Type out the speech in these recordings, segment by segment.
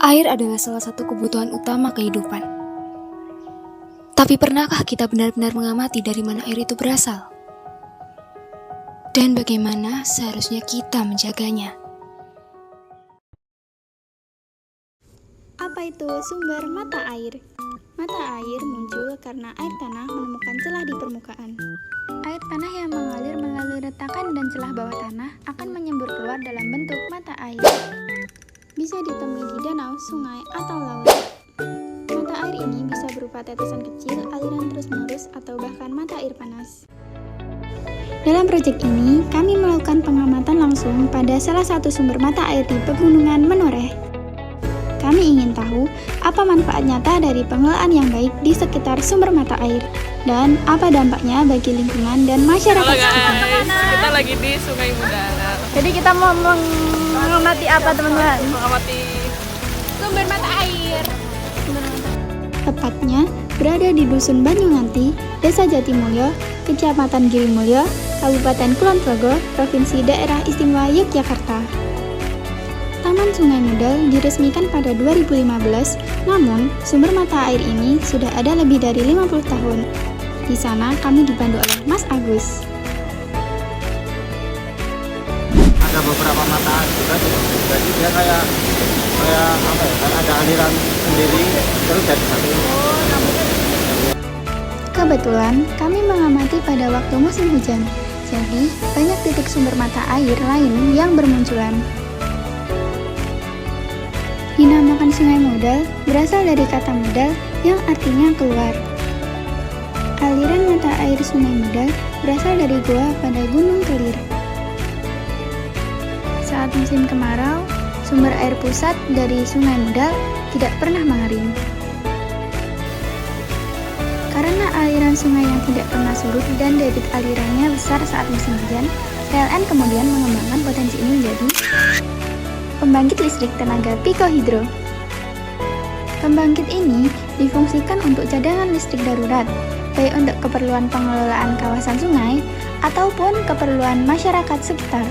Air adalah salah satu kebutuhan utama kehidupan. Tapi pernahkah kita benar-benar mengamati dari mana air itu berasal? Dan bagaimana seharusnya kita menjaganya? Apa itu sumber mata air? Mata air muncul karena air tanah menemukan celah di permukaan. Air tanah yang mengalir melalui retakan dan celah bawah tanah akan menyembur keluar dalam bentuk mata air. Bisa ditemui di danau, sungai, atau laut. Mata air ini bisa berupa tetesan kecil, aliran terus-menerus, atau bahkan mata air panas. Dalam proyek ini, kami melakukan pengamatan langsung pada salah satu sumber mata air di Pegunungan Menoreh. Kami ingin tahu apa manfaat nyata dari pengelolaan yang baik di sekitar sumber mata air dan apa dampaknya bagi lingkungan dan masyarakat sekitar. Kita lagi di Sungai Muda. Jadi kita mau mengamati apa teman-teman? Mengamati Sumber mata air. Tepatnya berada di Dusun Banyunganti, Desa Jatimulyo, Kecamatan Girimulyo, Kabupaten Kulon Progo, Provinsi Daerah Istimewa Yogyakarta. Taman Sungai Mudal diresmikan pada 2015, namun sumber mata air ini sudah ada lebih dari 50 tahun. Di sana kami dibantu oleh Mas Agus. Ada beberapa mata air juga, jadi dia kayak apa ya, kayak ada aliran sendiri terus dari satu. Kebetulan kami mengamati pada waktu musim hujan, jadi banyak titik sumber mata air lain yang bermunculan. Dinamakan Sungai Mudal berasal dari kata mudal yang artinya keluar. Aliran mata air Sungai Mudal berasal dari gua pada Gunung Kelir. Saat musim kemarau, sumber air pusat dari Sungai Mudal tidak pernah mengering. Karena aliran sungai yang tidak pernah surut dan debit alirannya besar saat musim hujan, PLN kemudian mengembangkan potensi ini menjadi pembangkit listrik tenaga pikohidro. Pembangkit ini difungsikan untuk cadangan listrik darurat, baik untuk keperluan pengelolaan kawasan sungai ataupun keperluan masyarakat sekitar.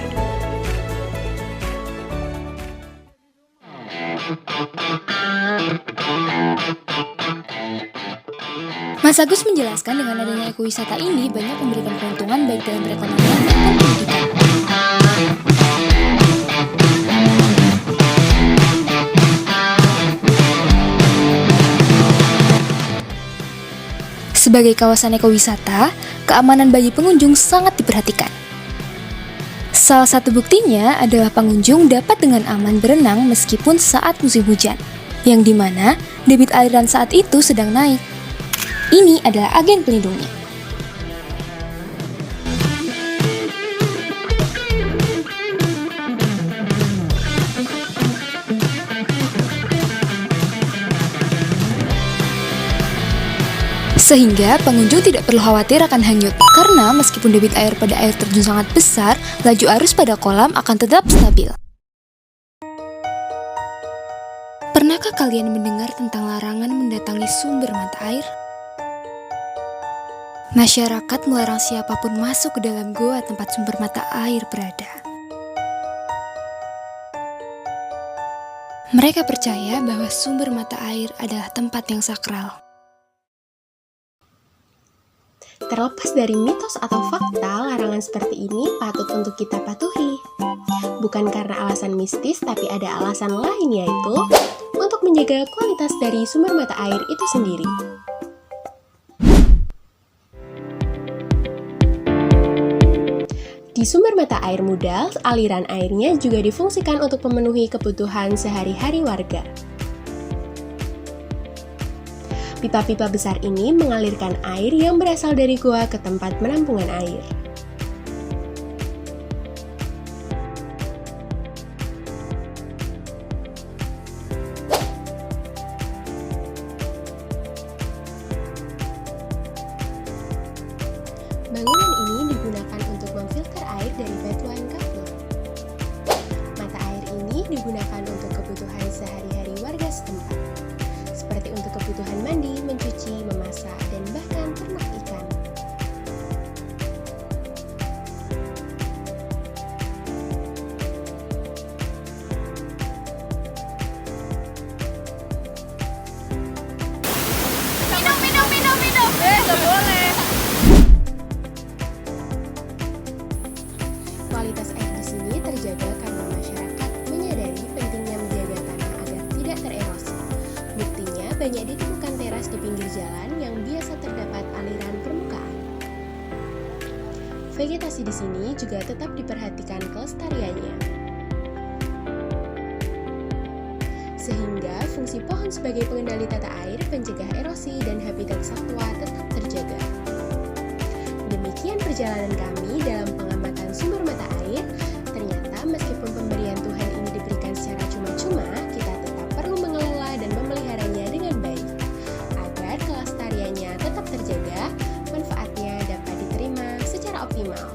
Mas Agus menjelaskan dengan adanya ekowisata ini banyak memberikan keuntungan baik dalam perekonomian maupun pendidikan. Sebagai kawasan ekowisata, keamanan bagi pengunjung sangat diperhatikan. Salah satu buktinya adalah pengunjung dapat dengan aman berenang meskipun saat musim hujan, yang dimana debit aliran saat itu sedang naik. Ini adalah agen pelindungnya. Sehingga pengunjung tidak perlu khawatir akan hanyut, karena meskipun debit air pada air terjun sangat besar, laju arus pada kolam akan tetap stabil. Pernahkah kalian mendengar tentang larangan mendatangi sumber mata air? Masyarakat melarang siapapun masuk ke dalam goa tempat sumber mata air berada. Mereka percaya bahwa sumber mata air adalah tempat yang sakral. Terlepas dari mitos atau fakta, larangan seperti ini patut untuk kita patuhi. Bukan karena alasan mistis, tapi ada alasan lain, yaitu untuk menjaga kualitas dari sumber mata air itu sendiri. Di sumber mata air Mudal, aliran airnya juga difungsikan untuk memenuhi kebutuhan sehari-hari warga. Pipa-pipa besar ini mengalirkan air yang berasal dari gua ke tempat penampungan air. Bangunan ini digunakan untuk memfilter air dari batuan kapur. Mata air ini digunakan untuk kebutuhan sehari-hari warga setempat, seperti untuk kebutuhan mandi, mencuci, memasak, dan bahkan ternak ikan. banyak ditemukan teras di pinggir jalan yang biasa terdapat aliran permukaan. Vegetasi di sini juga tetap diperhatikan kelestariannya. Sehingga fungsi pohon sebagai pengendali tata air, pencegah erosi, dan habitat satwa tetap terjaga. Demikian perjalanan kami dalam pengamatan sumber mata air. Ternyata meskipun pemberian Tuhan ini diberikan secara cuma-cuma, kita tetap perlu mengelola dan memeliharanya dengan baik, agar kelestariannya tetap terjaga, manfaatnya dapat diterima secara optimal.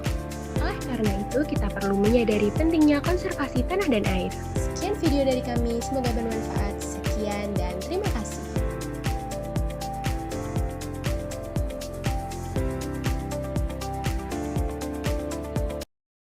Oleh karena itu, kita perlu menyadari pentingnya konservasi tanah dan air. Sekian video dari kami, semoga bermanfaat. Sekian dan terima kasih.